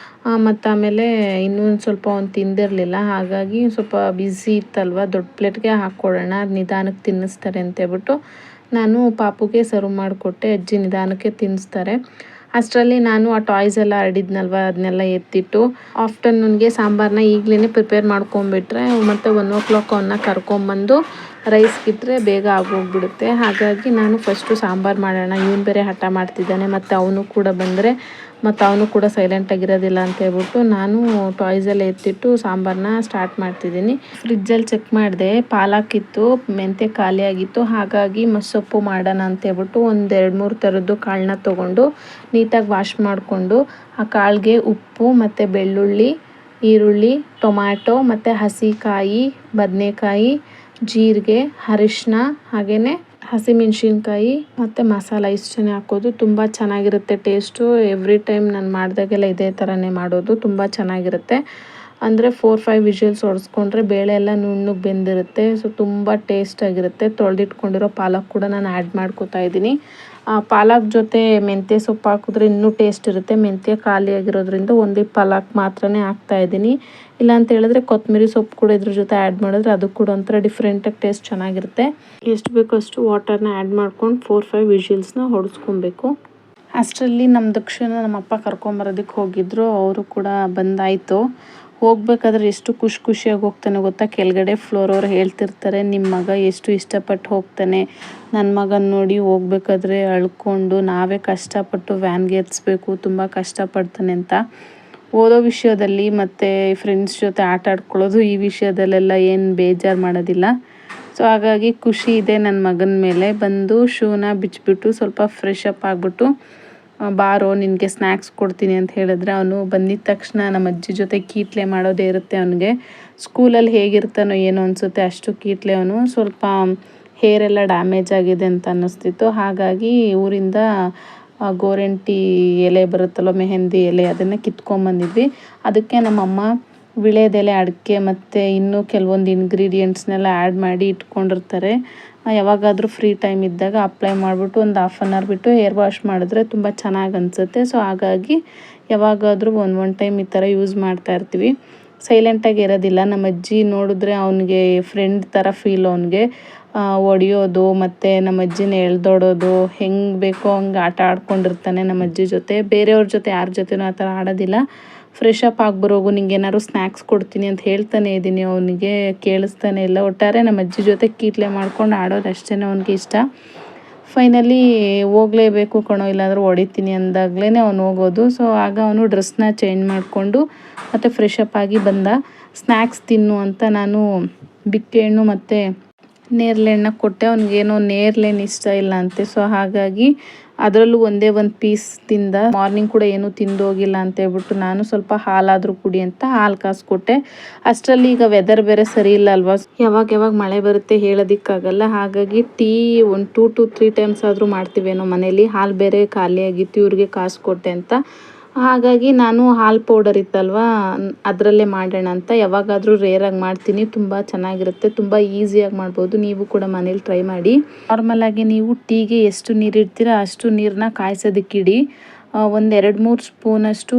ಮತ್ತು ಆಮೇಲೆ ಇನ್ನೂ ಸ್ವಲ್ಪ ಅವ್ನು ತಿಂದಿರಲಿಲ್ಲ. ಹಾಗಾಗಿ ಸ್ವಲ್ಪ ಬ್ಯುಸಿ ಇತ್ತಲ್ವ, ದೊಡ್ಡ ಪ್ಲೇಟ್ಗೆ ಹಾಕ್ಕೊಡೋಣ ನಿಧಾನಕ್ಕೆ ತಿನ್ನಿಸ್ತಾರೆ ಅಂತೇಳ್ಬಿಟ್ಟು ನಾನು ಪಾಪುಗೆ ಸರ್ವ್ ಮಾಡಿಕೊಟ್ಟೆ. ಅಜ್ಜಿ ನಿಧಾನಕ್ಕೆ ತಿನ್ನಿಸ್ತಾರೆ. ಅಷ್ಟರಲ್ಲಿ ನಾನು ಆ ಟಾಯ್ಸ್ ಎಲ್ಲ ಆಡಿದ್ನಲ್ವ ಅದನ್ನೆಲ್ಲ ಎತ್ತಿಟ್ಟು ಆಫ್ಟರ್ನೂನ್ಗೆ ಸಾಂಬಾರನ್ನ ಈಗಲೇ ಪ್ರಿಪೇರ್ ಮಾಡ್ಕೊಂಬಿಟ್ರೆ ಮತ್ತು 1 o'clock ಅವನ್ನ ಕರ್ಕೊಂಬಂದು ರೈಸ್ಗಿಟ್ರೆ ಬೇಗ ಆಗೋಗ್ಬಿಡುತ್ತೆ. ಹಾಗಾಗಿ ನಾನು ಫಸ್ಟು ಸಾಂಬಾರು ಮಾಡೋಣ, ಇವನು ಬೇರೆ ಹಠ ಮಾಡ್ತಿದ್ದಾನೆ ಮತ್ತು ಅವನು ಕೂಡ ಬಂದರೆ ಮತ್ತು ಅವನು ಕೂಡ ಸೈಲೆಂಟಾಗಿರೋದಿಲ್ಲ ಅಂತ ಹೇಳ್ಬಿಟ್ಟು ನಾನು ಟಾಯ್ಸೆಲ್ಲ ಎತ್ತಿಟ್ಟು ಸಾಂಬಾರನ್ನ ಸ್ಟಾರ್ಟ್ ಮಾಡ್ತಿದ್ದೀನಿ. ಫ್ರಿಜ್ಜಲ್ಲಿ ಚೆಕ್ ಮಾಡಿದೆ, ಪಾಲಕ್ಕಿತ್ತು, ಮೆಂತ್ಯ ಖಾಲಿಯಾಗಿತ್ತು. ಹಾಗಾಗಿ ಮಸ್ಸೊಪ್ಪು ಮಾಡೋಣ ಅಂತ ಹೇಳ್ಬಿಟ್ಟು ಒಂದು 2-3 ಥರದ್ದು ಕಾಳನ್ನ ತೊಗೊಂಡು ನೀಟಾಗಿ ವಾಶ್ ಮಾಡಿಕೊಂಡು ಆ ಕಾಳಿಗೆ ಉಪ್ಪು ಮತ್ತು ಬೆಳ್ಳುಳ್ಳಿ, ಈರುಳ್ಳಿ, ಟೊಮ್ಯಾಟೊ ಮತ್ತು ಹಸಿಕಾಯಿ, ಬದನೆಕಾಯಿ, ಜೀರಿಗೆ, ಅರಿಶಿನ ಹಾಗೆಯೇ ಹಸಿಮೆಣ್ಸಿನ್ಕಾಯಿ ಮತ್ತು ಮಸಾಲ ಇಷ್ಟನ್ನೇ ಹಾಕೋದು. ತುಂಬ ಚೆನ್ನಾಗಿರುತ್ತೆ ಟೇಸ್ಟು. ಎವ್ರಿ ಟೈಮ್ ನಾನು ಮಾಡಿದಾಗೆಲ್ಲ ಇದೇ ಥರನೇ ಮಾಡೋದು. ತುಂಬ ಚೆನ್ನಾಗಿರುತ್ತೆ. ಅಂದರೆ 4-5 ವಿಷಲ್ಸ್ ಹೊಡೆಸ್ಕೊಂಡ್ರೆ ಬೇಳೆ ಎಲ್ಲ ನುಣ್ಣಗೆ ಬೆಂದಿರುತ್ತೆ. ಸೊ ತುಂಬ ಟೇಸ್ಟಾಗಿರುತ್ತೆ. ತೊಳೆದಿಟ್ಕೊಂಡಿರೋ ಪಾಲಕ್ ಕೂಡ ನಾನು ಆ್ಯಡ್ ಮಾಡ್ಕೊತಾ ಇದ್ದೀನಿ. ಪಾಲಕ್ ಜೊತೆ ಮೆಂತ್ಯ ಸೊಪ್ಪು ಹಾಕಿದ್ರೆ ಇನ್ನೂ ಟೇಸ್ಟ್ ಇರುತ್ತೆ. ಮೆಂತ್ಯ ಖಾಲಿಯಾಗಿರೋದ್ರಿಂದ ಒಂದೇ ಪಾಲಕ್ ಮಾತ್ರನೇ ಹಾಕ್ತಾಯಿದ್ದೀನಿ. ಇಲ್ಲ ಅಂತ ಹೇಳಿದ್ರೆ ಕೊತ್ತಂಬರಿ ಸೊಪ್ಪು ಕೂಡ ಇದ್ರ ಜೊತೆ ಆ್ಯಡ್ ಮಾಡಿದ್ರೆ ಅದು ಕೂಡ ಒಂಥರ ಡಿಫ್ರೆಂಟಾಗಿ ಟೇಸ್ಟ್ ಚೆನ್ನಾಗಿರುತ್ತೆ. ಎಷ್ಟು ಬೇಕೋ ಅಷ್ಟು ವಾಟರ್ನ ಆ್ಯಡ್ ಮಾಡ್ಕೊಂಡು 4-5 ವಿಷಲ್ಸ್ನ ಹೊಡೆಸ್ಕೊಬೇಕು. ಅಷ್ಟರಲ್ಲಿ ನಮ್ಮ ದಕ್ಷಿಣ ನಮ್ಮಪ್ಪ ಕರ್ಕೊಂಬರೋದಕ್ಕೆ ಹೋಗಿದ್ದರು. ಅವರು ಕೂಡ ಬಂದಾಯಿತು. ಹೋಗ್ಬೇಕಾದ್ರೆ ಎಷ್ಟು ಖುಷಿಯಾಗಿ ಹೋಗ್ತಾನೆ ಗೊತ್ತಾ. ಕೆಳಗಡೆ ಫ್ಲೋರ್ ಅವ್ರು ಹೇಳ್ತಿರ್ತಾರೆ, ನಿಮ್ಮ ಮಗ ಎಷ್ಟು ಇಷ್ಟಪಟ್ಟು ಹೋಗ್ತಾನೆ, ನನ್ನ ಮಗನ ನೋಡಿ ಹೋಗ್ಬೇಕಾದ್ರೆ ಅಳ್ಕೊಂಡು ನಾವೇ ಕಷ್ಟಪಟ್ಟು ವ್ಯಾನ್ಗೆ ಎತ್ತಿಸ್ಬೇಕು, ತುಂಬ ಕಷ್ಟಪಡ್ತಾನೆ ಅಂತ. ಓದೋ ವಿಷಯದಲ್ಲಿ ಮತ್ತು ಫ್ರೆಂಡ್ಸ್ ಜೊತೆ ಆಟ ಆಡ್ಕೊಳ್ಳೋದು ಈ ವಿಷಯದಲ್ಲೆಲ್ಲ ಏನು ಬೇಜಾರು ಮಾಡೋದಿಲ್ಲ. ಸೊ ಹಾಗಾಗಿ ಖುಷಿ ಇದೆ ನನ್ನ ಮಗನ ಮೇಲೆ. ಬಂದು ಶೂನ ಬಿಚ್ಚಿಬಿಟ್ಟು ಸ್ವಲ್ಪ ಫ್ರೆಶ್ ಅಪ್ ಆಗಿಬಿಟ್ಟು ಬಾರೋ ನಿನಗೆ ಸ್ನ್ಯಾಕ್ಸ್ ಕೊಡ್ತೀನಿ ಅಂತ ಹೇಳಿದ್ರೆ ಅವನು ಬಂದಿದ್ದ ತಕ್ಷಣ ನಮ್ಮ ಅಜ್ಜಿ ಜೊತೆ ಕೀಟ್ಲೆ ಮಾಡೋದೇ ಇರುತ್ತೆ ಅವನಿಗೆ. ಸ್ಕೂಲಲ್ಲಿ ಹೇಗಿರ್ತಾನೋ ಏನೋ ಅನಿಸುತ್ತೆ, ಅಷ್ಟು ಕೀಟ್ಲೆ ಅವನು. ಸ್ವಲ್ಪ ಹೇರ್ ಎಲ್ಲ ಡ್ಯಾಮೇಜ್ ಆಗಿದೆ ಅಂತ ಅನ್ನಿಸ್ತಿತ್ತು. ಹಾಗಾಗಿ ಊರಿಂದ ಗೋರಂಟಿ ಎಲೆ ಬರುತ್ತಲ್ಲ, ಮೆಹಂದಿ ಎಲೆ, ಅದನ್ನು ಕಿತ್ಕೊಂಬಂದಿದ್ವಿ. ಅದಕ್ಕೆ ನಮ್ಮಮ್ಮ ವಿಳೆದೆಲೆ, ಅಡಿಕೆ ಮತ್ತು ಇನ್ನೂ ಕೆಲವೊಂದು ಇಂಗ್ರೀಡಿಯೆಂಟ್ಸ್ನೆಲ್ಲ ಆ್ಯಡ್ ಮಾಡಿ ಇಟ್ಕೊಂಡಿರ್ತಾರೆ. ಯಾವಾಗಾದರೂ ಫ್ರೀ ಟೈಮ್ ಇದ್ದಾಗ ಅಪ್ಲೈ ಮಾಡಿಬಿಟ್ಟು ಒಂದು 1/2 hour ಬಿಟ್ಟು ಹೇರ್ ವಾಶ್ ಮಾಡಿದ್ರೆ ತುಂಬ ಚೆನ್ನಾಗಿ ಅನಿಸುತ್ತೆ. ಸೊ ಹಾಗಾಗಿ ಯಾವಾಗಾದರೂ ಒಂದು ಟೈಮ್ ಈ ಥರ ಯೂಸ್ ಮಾಡ್ತಾಯಿರ್ತೀವಿ. ಸೈಲೆಂಟಾಗಿ ಇರೋದಿಲ್ಲ. ನಮ್ಮ ಅಜ್ಜಿ ನೋಡಿದ್ರೆ ಅವನಿಗೆ ಫ್ರೆಂಡ್ ಥರ ಫೀಲ್. ಅವನಿಗೆ ಹೊಡಿಯೋದು ಮತ್ತು ನಮ್ಮ ಅಜ್ಜಿನ ಎಳ್ದೋಡೋದು, ಹೆಂಗೆ ಬೇಕೋ ಹಂಗೆ ಆಟ ಆಡ್ಕೊಂಡಿರ್ತಾನೆ ನಮ್ಮ ಅಜ್ಜಿ ಜೊತೆ. ಬೇರೆಯವ್ರ ಜೊತೆ ಯಾರ ಜೊತೆನೂ ಆ ಥರ ಆಡೋದಿಲ್ಲ. ಫ್ರೆಶ್ ಅಪ್ ಆಗಿಬರೋಗು, ನಿಂಗೆ ಏನಾದ್ರು ಸ್ನ್ಯಾಕ್ಸ್ ಕೊಡ್ತೀನಿ ಅಂತ ಹೇಳ್ತಾನೆ ಇದ್ದೀನಿ. ಅವನಿಗೆ ಕೇಳಿಸ್ತಾನೆ ಇಲ್ಲ. ಒಟ್ಟಾರೆ ನಮ್ಮ ಅಜ್ಜಿ ಜೊತೆ ಕೀಟ್ಲೆ ಮಾಡ್ಕೊಂಡು ಆಡೋದು ಅಷ್ಟೇ ಅವನಿಗೆ ಇಷ್ಟ. ಫೈನಲಿ ಹೋಗಲೇಬೇಕು ಕಣೋ ಇಲ್ಲಾಂದ್ರೆ ಹೊಡಿತೀನಿ ಅಂದಾಗಲೇ ಅವನು ಹೋಗೋದು. ಸೊ ಆಗ ಅವನು ಡ್ರೆಸ್ನ ಚೇಂಜ್ ಮಾಡಿಕೊಂಡು ಮತ್ತು ಫ್ರೆಶ್ ಅಪ್ ಆಗಿ ಬಂದ. ಸ್ನ್ಯಾಕ್ಸ್ ತಿನ್ನು ಅಂತ ನಾನು ಬಿಕ್ಕೆ ಹಣ್ಣು ಮತ್ತು ನೇರಳೆ ಹಣ್ಣು ಕೊಟ್ಟೆ. ಅವ್ನಿಗೇನೋ ನೇರಳೆ ಹಣ್ಣು ಇಷ್ಟ ಇಲ್ಲ ಅಂತೆ. ಸೊ ಹಾಗಾಗಿ ಅದರಲ್ಲೂ ಒಂದೇ ಒಂದು ಪೀಸ್ ತಿಂದ. ಮಾರ್ನಿಂಗ್ ಕೂಡ ಏನೂ ತಿಂದು ಹೋಗಿಲ್ಲ ಅಂತ ಹೇಳ್ಬಿಟ್ಟು ನಾನು ಸ್ವಲ್ಪ ಹಾಲಾದರೂ ಕುಡಿ ಅಂತ ಹಾಲು ಕಾಸ್ಕೊಟ್ಟೆ. ಅಷ್ಟರಲ್ಲಿ ಈಗ ವೆದರ್ ಬೇರೆ ಸರಿ ಇಲ್ಲ ಅಲ್ವಾ, ಯಾವಾಗ ಮಳೆ ಬರುತ್ತೆ ಹೇಳೋದಕ್ಕಾಗಲ್ಲ. ಹಾಗಾಗಿ ಟೀ ಒಂದು 2 to 3 times ಆದರೂ ಮಾಡ್ತೀವೇನೋ ಮನೇಲಿ. ಹಾಲು ಬೇರೆ ಖಾಲಿಯಾಗಿತ್ತು, ಇವ್ರಿಗೆ ಕಾಸ್ಕೊಟ್ಟೆ ಅಂತ. ಹಾಗಾಗಿ ನಾನು ಹಾಲು ಪೌಡರ್ ಇತ್ತಲ್ವ ಅದರಲ್ಲೇ ಮಾಡೋಣ ಅಂತ ಯಾವಾಗಾದರೂ ರೇರಾಗಿ ಮಾಡ್ತೀನಿ. ತುಂಬ ಚೆನ್ನಾಗಿರುತ್ತೆ, ತುಂಬ ಈಸಿಯಾಗಿ ಮಾಡ್ಬೋದು. ನೀವು ಕೂಡ ಮನೇಲಿ ಟ್ರೈ ಮಾಡಿ. ನಾರ್ಮಲಾಗಿ ನೀವು ಟೀಗೆ ಎಷ್ಟು ನೀರು ಇಡ್ತೀರ ಅಷ್ಟು ನೀರನ್ನ ಕಾಯಿಸೋದಕ್ಕಿಡಿ. ಒಂದು 2-3 ಸ್ಪೂನಷ್ಟು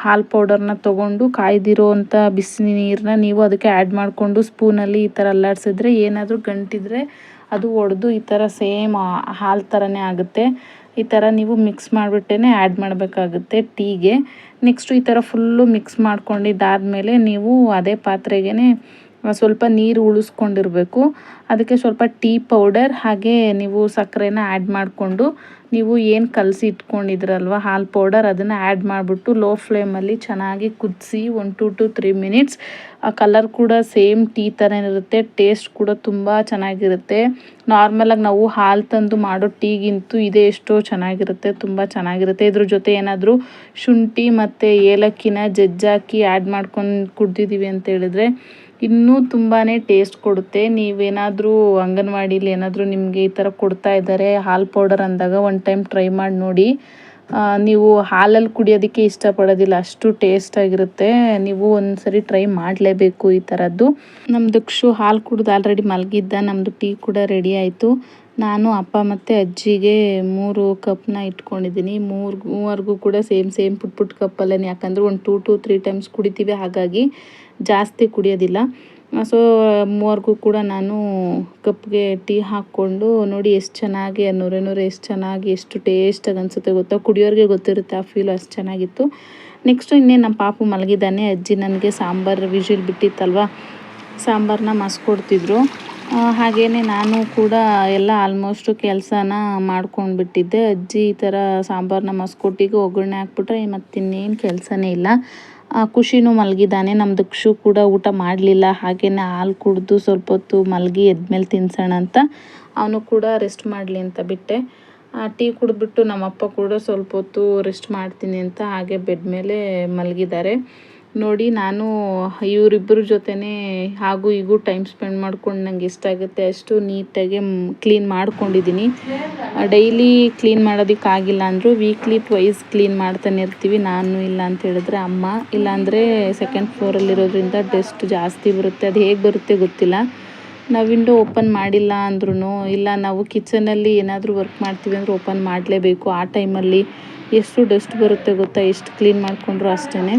ಹಾಲು ಪೌಡರ್ನ ತೊಗೊಂಡು ಕಾಯ್ದಿರೋ ಅಂಥ ಬಿಸಿ ನೀರನ್ನ ನೀವು ಅದಕ್ಕೆ ಆ್ಯಡ್ ಮಾಡಿಕೊಂಡು ಸ್ಪೂನಲ್ಲಿ ಈ ಥರ ಅಲ್ಲಾಡಿಸಿದ್ರೆ ಏನಾದರೂ ಗಂಟಿದ್ರೆ ಅದು ಒಡೆದು ಈ ಥರ ಸೇಮ್ ಹಾಲು ಥರನೇ ಆಗುತ್ತೆ. ಈ ಥರ ನೀವು ಮಿಕ್ಸ್ ಮಾಡಿಬಿಟ್ಟೇ ಆ್ಯಡ್ ಮಾಡಬೇಕಾಗುತ್ತೆ ಟೀಗೆ. ನೆಕ್ಸ್ಟು ಈ ಥರ ಫುಲ್ಲು ಮಿಕ್ಸ್ ಮಾಡ್ಕೊಂಡಿದ್ದಾದಮೇಲೆ ನೀವು ಅದೇ ಪಾತ್ರೆಗೇ ಸ್ವಲ್ಪ ನೀರು ಉಳಿಸ್ಕೊಂಡಿರಬೇಕು. ಅದಕ್ಕೆ ಸ್ವಲ್ಪ ಟೀ ಪೌಡರ್ ಹಾಗೆ ನೀವು ಸಕ್ಕರೆನ ಆ್ಯಡ್ ಮಾಡಿಕೊಂಡು ನೀವು ಏನು ಕಲಸಿ ಇಟ್ಕೊಂಡಿದ್ರಲ್ವ ಹಾಲು ಪೌಡರ್ ಅದನ್ನು ಆ್ಯಡ್ ಮಾಡಿಬಿಟ್ಟು ಲೋ ಫ್ಲೇಮಲ್ಲಿ ಚೆನ್ನಾಗಿ ಕುದಿಸಿ 1 to 3 minutes. ಆ ಕಲರ್ ಕೂಡ ಸೇಮ್ ಟೀ ಥರನೇ ಇರುತ್ತೆ. ಟೇಸ್ಟ್ ಕೂಡ ತುಂಬ ಚೆನ್ನಾಗಿರುತ್ತೆ. ನಾರ್ಮಲಾಗಿ ನಾವು ಹಾಲು ತಂದು ಮಾಡೋ ಟೀಗಿಂತೂ ಇದೇ ಎಷ್ಟೋ ಚೆನ್ನಾಗಿರುತ್ತೆ, ತುಂಬ ಚೆನ್ನಾಗಿರುತ್ತೆ. ಇದ್ರ ಜೊತೆ ಏನಾದರೂ ಶುಂಠಿ ಮತ್ತು ಏಲಕ್ಕಿನ ಜಜ್ಜಾಕಿ ಆ್ಯಡ್ ಮಾಡ್ಕೊಂಡು ಕುಡ್ದಿದ್ದೀವಿ ಅಂತ ಹೇಳಿದ್ರೆ ಇನ್ನೂ ತುಂಬಾ ಟೇಸ್ಟ್ ಕೊಡುತ್ತೆ. ನೀವೇನಾದರೂ ಅಂಗನವಾಡೀಲಿ ಏನಾದರೂ ನಿಮಗೆ ಈ ಥರ ಕೊಡ್ತಾ ಇದ್ದಾರೆ ಹಾಲು ಪೌಡರ್ ಅಂದಾಗ ಒಂದು ಟೈಮ್ ಟ್ರೈ ಮಾಡಿ ನೋಡಿ. ನೀವು ಹಾಲಲ್ಲಿ ಕುಡಿಯೋದಕ್ಕೆ ಇಷ್ಟಪಡೋದಿಲ್ಲ, ಅಷ್ಟು ಟೇಸ್ಟಾಗಿರುತ್ತೆ. ನೀವು ಒಂದ್ಸರಿ ಟ್ರೈ ಮಾಡಲೇಬೇಕು ಈ ಥರದ್ದು. ನಮ್ಮ ದಕ್ಷು ಹಾಲು ಕುಡಿದು ಆಲ್ರೆಡಿ ಮಲಗಿದ್ದ. ನಮ್ಮದು ಟೀ ಕೂಡ ರೆಡಿ ಆಯಿತು. ನಾನು ಅಪ್ಪ ಮತ್ತು ಅಜ್ಜಿಗೆ 3 ಕಪ್ನ ಇಟ್ಕೊಂಡಿದ್ದೀನಿ. ಮೂವರೆಗೂ ಕೂಡ ಸೇಮ್ ಪುಟ್ ಕಪ್ಪಲ್ಲೇ, ಯಾಕಂದರೆ ಒಂದು 2 to 3 ಟೈಮ್ಸ್ ಕುಡಿತೀವಿ, ಹಾಗಾಗಿ ಜಾಸ್ತಿ ಕುಡಿಯೋದಿಲ್ಲ. ಸೊ ಮೂವರೆಗೂ ಕೂಡ ನಾನು ಕಪ್ಗೆ ಟೀ ಹಾಕ್ಕೊಂಡು ನೋಡಿ ಎಷ್ಟು ಚೆನ್ನಾಗಿ ನೂರೆ ಎಷ್ಟು ಚೆನ್ನಾಗಿ ಎಷ್ಟು ಟೇಸ್ಟಾಗಿ ಅನಿಸುತ್ತೆ ಗೊತ್ತಾ. ಕುಡಿಯೋರಿಗೆ ಗೊತ್ತಿರುತ್ತೆ ಆ ಫೀಲು, ಅಷ್ಟು ಚೆನ್ನಾಗಿತ್ತು. ನೆಕ್ಸ್ಟು ಇನ್ನೇನು ನಮ್ಮ ಪಾಪು ಮಲಗಿದ್ದಾನೆ. ಅಜ್ಜಿ ನನಗೆ ಸಾಂಬಾರು ವಿಜಿಲ್ ಬಿಟ್ಟಿತ್ತಲ್ವ, ಸಾಂಬಾರನ್ನ ಮಸ್ಕೊಡ್ತಿದ್ರು. ಹಾಗೆಯೇ ನಾನು ಕೂಡ ಎಲ್ಲ ಆಲ್ಮೋಸ್ಟು ಕೆಲಸನ ಮಾಡ್ಕೊಂಡ್ಬಿಟ್ಟಿದ್ದೆ. ಅಜ್ಜಿ ಈ ಥರ ಸಾಂಬಾರನ್ನ ಮಸ್ಕೊಟ್ಟಿಗೆ ಒಗ್ಗರಣೆ ಹಾಕ್ಬಿಟ್ರೆ ಮತ್ತಿನ್ನೇನು ಕೆಲಸನೇ ಇಲ್ಲ. ಖುಷಿನೂ ಮಲಗಿದ್ದಾನೆ. ನಮ್ಮ ದಕ್ಷು ಕೂಡ ಊಟ ಮಾಡಲಿಲ್ಲ, ಹಾಗೆಯೇ ಹಾಲು ಕುಡಿದು ಸ್ವಲ್ಪ ಹೊತ್ತು ಮಲಗಿ ಎದ್ಮೇಲೆ ತಿನ್ಸೋಣ ಅಂತ ಅವನು ಕೂಡ ರೆಸ್ಟ್ ಮಾಡಲಿ ಅಂತ ಬಿಟ್ಟೆ. ಟೀ ಕುಡಿದ್ಬಿಟ್ಟು ನಮ್ಮಪ್ಪ ಕೂಡ ಸ್ವಲ್ಪ ಹೊತ್ತು ರೆಸ್ಟ್ ಮಾಡ್ತೀನಿ ಅಂತ ಹಾಗೆ ಬೆಡ್ ಮೇಲೆ ಮಲಗಿದ್ದಾರೆ. ನೋಡಿ, ನಾನು ಇವರಿಬ್ಬರ ಜೊತೆನೇ ಹಾಗೂ ಈಗೂ ಟೈಮ್ ಸ್ಪೆಂಡ್ ಮಾಡ್ಕೊಂಡು ನಂಗೆ ಎಷ್ಟಾಗುತ್ತೆ ಅಷ್ಟು ನೀಟಾಗಿ ಕ್ಲೀನ್ ಮಾಡ್ಕೊಂಡಿದ್ದೀನಿ. ಡೈಲಿ ಕ್ಲೀನ್ ಮಾಡೋದಕ್ಕಾಗಿಲ್ಲ ಅಂದರೂ ವೀಕ್ಲಿ ಟ್ವೈಸ್ ಕ್ಲೀನ್ ಮಾಡ್ತಾನೆ ಇರ್ತೀವಿ. ನಾನು ಇಲ್ಲ ಅಂತ ಹೇಳಿದ್ರೆ ಅಮ್ಮ, ಇಲ್ಲಾಂದರೆ ಸೆಕೆಂಡ್ ಫ್ಲೋರಲ್ಲಿರೋದ್ರಿಂದ ಡಸ್ಟ್ ಜಾಸ್ತಿ ಬರುತ್ತೆ. ಅದು ಹೇಗೆ ಬರುತ್ತೆ ಗೊತ್ತಿಲ್ಲ. ನಾವು ವಿಂಡೋ ಓಪನ್ ಮಾಡಿಲ್ಲ ಅಂದ್ರೂ, ಇಲ್ಲ ನಾವು ಕಿಚನಲ್ಲಿ ಏನಾದರೂ ವರ್ಕ್ ಮಾಡ್ತೀವಿ ಅಂದರೆ ಓಪನ್ ಮಾಡಲೇಬೇಕು. ಆ ಟೈಮಲ್ಲಿ ಎಷ್ಟು ಡಸ್ಟ್ ಬರುತ್ತೆ ಗೊತ್ತಾ, ಎಷ್ಟು ಕ್ಲೀನ್ ಮಾಡಿಕೊಂಡ್ರು ಅಷ್ಟೇ.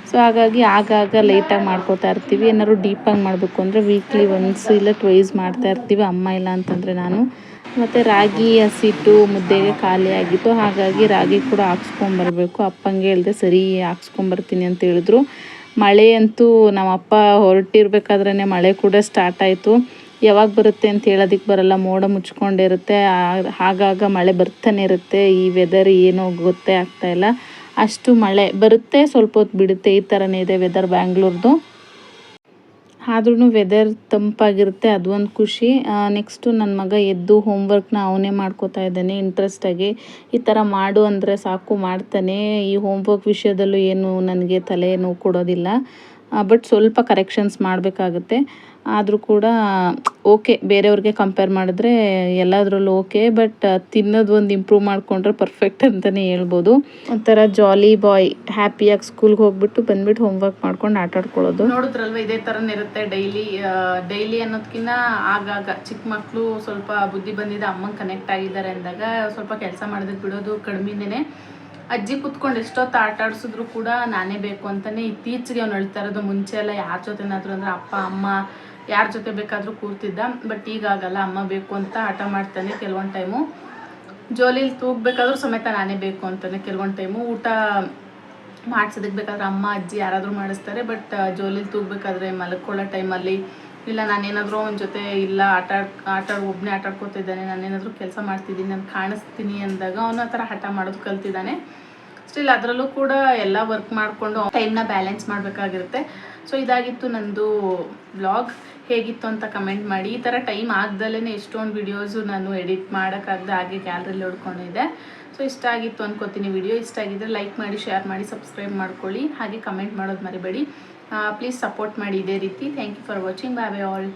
ಸೊ ಹಾಗಾಗಿ ಆಗಾಗ ಲೈಟಾಗಿ ಮಾಡ್ಕೋತಾ ಇರ್ತೀವಿ. ಏನಾದ್ರು ಡೀಪಾಗಿ ಮಾಡಬೇಕು ಅಂದರೆ ವೀಕ್ಲಿ ಒನ್ಸ್ ಇಲ್ಲ ಟ್ವೈಸ್ ಮಾಡ್ತಾ ಇರ್ತೀವಿ, ಅಮ್ಮ ಇಲ್ಲ ಅಂತಂದರೆ ನಾನು. ಮತ್ತು ರಾಗಿ ಹಸಿಟ್ಟು ಮುದ್ದೆಗೆ ಖಾಲಿ ಆಗಿತ್ತು, ಹಾಗಾಗಿ ರಾಗಿ ಕೂಡ ಹಾಕ್ಸ್ಕೊಂಬರ್ಬೇಕು. ಅಪ್ಪಂಗೆ ಹೇಳಿದೆ ಸರಿ ಹಾಕ್ಸ್ಕೊಂಬರ್ತೀನಿ ಅಂತ ಹೇಳಿದ್ರು. ಮಳೆ ಅಂತೂ ನಮ್ಮಪ್ಪ ಹೊರಟಿರ್ಬೇಕಾದ್ರೇ ಮಳೆ ಕೂಡ ಸ್ಟಾರ್ಟ್ ಆಯಿತು. ಯಾವಾಗ ಬರುತ್ತೆ ಅಂತ ಹೇಳೋದಕ್ಕೆ ಬರಲ್ಲ, ಮೋಡ ಮುಚ್ಕೊಂಡಿರುತ್ತೆ, ಆಗಾಗ ಮಳೆ ಬರ್ತಾನೆ ಇರುತ್ತೆ. ಈ ವೆದರ್ ಏನೋ ಗೊತ್ತೇ ಆಗ್ತಾಯಿಲ್ಲ, ಅಷ್ಟು ಮಳೆ ಬರುತ್ತೆ, ಸ್ವಲ್ಪ ಹೊತ್ತು ಬಿಡುತ್ತೆ, ಈ ಥರನೇ ಇದೆ ವೆದರ್ ಬ್ಯಾಂಗ್ಳೂರ್ದು. ಆದ್ರೂ ವೆದರ್ ತಂಪಾಗಿರುತ್ತೆ, ಅದು ಒಂದು ಖುಷಿ. ನೆಕ್ಸ್ಟು ನನ್ನ ಮಗ ಎದ್ದು ಹೋಮ್ವರ್ಕ್ನ ಅವನೇ ಮಾಡ್ಕೋತಾ ಇದ್ದಾನೆ ಇಂಟ್ರೆಸ್ಟಾಗಿ. ಈ ಥರ ಮಾಡು ಅಂದರೆ ಸಾಕು ಮಾಡ್ತಾನೆ. ಈ ಹೋಮ್ವರ್ಕ್ ವಿಷಯದಲ್ಲೂ ಏನು ನನಗೆ ತಲೆ ನೋವು ಕೊಡೋದಿಲ್ಲ. ಬಟ್ ಸ್ವಲ್ಪ ಕರೆಕ್ಷನ್ಸ್ ಮಾಡಬೇಕಾಗುತ್ತೆ. ಆದರೂ ಕೂಡ ಓಕೆ, ಬೇರೆಯವ್ರಿಗೆ ಕಂಪೇರ್ ಮಾಡಿದ್ರೆ ಎಲ್ಲದರಲ್ಲೂ ಓಕೆ. ಬಟ್ ತಿನ್ನೋದು ಒಂದು ಇಂಪ್ರೂವ್ ಮಾಡಿಕೊಂಡ್ರೆ ಪರ್ಫೆಕ್ಟ್ ಅಂತಲೇ ಹೇಳ್ಬೋದು. ಒಂಥರ ಜಾಲಿ ಬಾಯ್, ಹ್ಯಾಪಿಯಾಗಿ ಸ್ಕೂಲ್ಗೆ ಹೋಗ್ಬಿಟ್ಟು ಬಂದ್ಬಿಟ್ಟು ಹೋಮ್ವರ್ಕ್ ಮಾಡ್ಕೊಂಡು ಆಟಾಡ್ಕೊಳ್ಳೋದು. ನೋಡಿದ್ರಲ್ವ, ಇದೇ ಥರನೇ ಇರುತ್ತೆ ಡೈಲಿ ಅನ್ನೋದಕ್ಕಿಂತ ಆಗಾಗ ಚಿಕ್ಕ ಮಕ್ಕಳು ಸ್ವಲ್ಪ ಬುದ್ಧಿ ಬಂದಿದೆ, ಅಮ್ಮಂಗೆ ಕನೆಕ್ಟ್ ಆಗಿದ್ದಾರೆ ಅಂದಾಗ ಸ್ವಲ್ಪ ಕೆಲಸ ಮಾಡೋದಕ್ಕೆ ಬಿಡೋದು ಕಡಿಮೆನೇ. ಅಜ್ಜಿ ಕೂತ್ಕೊಂಡು ಎಷ್ಟೊತ್ತು ಆಟ ಆಡಿಸಿದ್ರು ಕೂಡ ನಾನೇ ಬೇಕು ಅಂತಲೇ ಇತ್ತೀಚೆಗೆ ಅವ್ನು ಹೇಳ್ತಾ ಇರೋದು. ಮುಂಚೆ ಎಲ್ಲ ಯಾರ ಜೊತೆನಾದರೂ ಅಂದರೆ ಅಪ್ಪ ಅಮ್ಮ ಯಾರ ಜೊತೆ ಬೇಕಾದರೂ ಕೂರ್ತಿದ್ದ. ಬಟ್ ಈಗಾಗಲ್ಲ, ಅಮ್ಮ ಬೇಕು ಅಂತ ಹಠ ಮಾಡ್ತಾನೆ. ಕೆಲವೊಂದು ಟೈಮು ಜೋಲಿಲಿ ತೂಗಬೇಕಾದ್ರೂ ಸಮೇತ ನಾನೇ ಬೇಕು ಅಂತಾನೆ. ಕೆಲವೊಂದು ಟೈಮು ಊಟ ಮಾಡಿಸೋದಕ್ಕೆ ಬೇಕಾದ್ರೆ ಅಮ್ಮ ಅಜ್ಜಿ ಯಾರಾದರೂ ಮಾಡಿಸ್ತಾರೆ. ಬಟ್ ಜೋಲಿಲಿ ತೂಗಬೇಕಾದ್ರೆ ಮಲ್ಕೊಳ್ಳೋ ಟೈಮಲ್ಲಿ ಇಲ್ಲ ನಾನೇನಾದರೂ ಅವನ ಜೊತೆ ಇಲ್ಲ ಒಬ್ಬನೇ ಆಟಾಡ್ಕೊತಿದ್ದಾನೆ, ನಾನೇನಾದರೂ ಕೆಲಸ ಮಾಡ್ತಿದ್ದೀನಿ, ನಾನು ಕಾಣಿಸ್ತೀನಿ ಅಂದಾಗ ಅವನು ಆ ಥರ ಹಠ ಮಾಡೋದು ಕಲ್ತಿದ್ದಾನೆ. ಸ್ಟಿಲ್ ಅದರಲ್ಲೂ ಕೂಡ ಎಲ್ಲ ವರ್ಕ್ ಮಾಡಿಕೊಂಡು ಟೈಮ್ನ ಬ್ಯಾಲೆನ್ಸ್ ಮಾಡಬೇಕಾಗಿರುತ್ತೆ. ಸೊ ಇದಾಗಿತ್ತು ನಂದು ವ್ಲಾಗ್. ಹೇಗಿತ್ತು ಅಂತ ಕಮೆಂಟ್ ಮಾಡಿ. ಈ ಥರ ಟೈಮ್ ಆಗ್ದಲೇ ಎಷ್ಟೊಂದು ವಿಡಿಯೋಸು ನಾನು ಎಡಿಟ್ ಮಾಡೋಕ್ಕಾಗದೆ ಹಾಗೆ ಗ್ಯಾಲರಿಲಿ ಹೊಡ್ಕೊಂಡಿದ್ದೆ. ಸೊ ಇಷ್ಟ ಆಗಿತ್ತು ಅನ್ಕೋತೀನಿ ವಿಡಿಯೋ. ಇಷ್ಟ ಆಗಿದ್ದರೆ ಲೈಕ್ ಮಾಡಿ, ಶೇರ್ ಮಾಡಿ, ಸಬ್ಸ್ಕ್ರೈಬ್ ಮಾಡ್ಕೊಳ್ಳಿ, ಹಾಗೆ ಕಮೆಂಟ್ ಮಾಡೋದು ಮರಿಬೇಡಿ. ಪ್ಲೀಸ್ ಸಪೋರ್ಟ್ ಮಾಡಿ ಇದೇ ರೀತಿ. Thank you for watching. Bye bye all.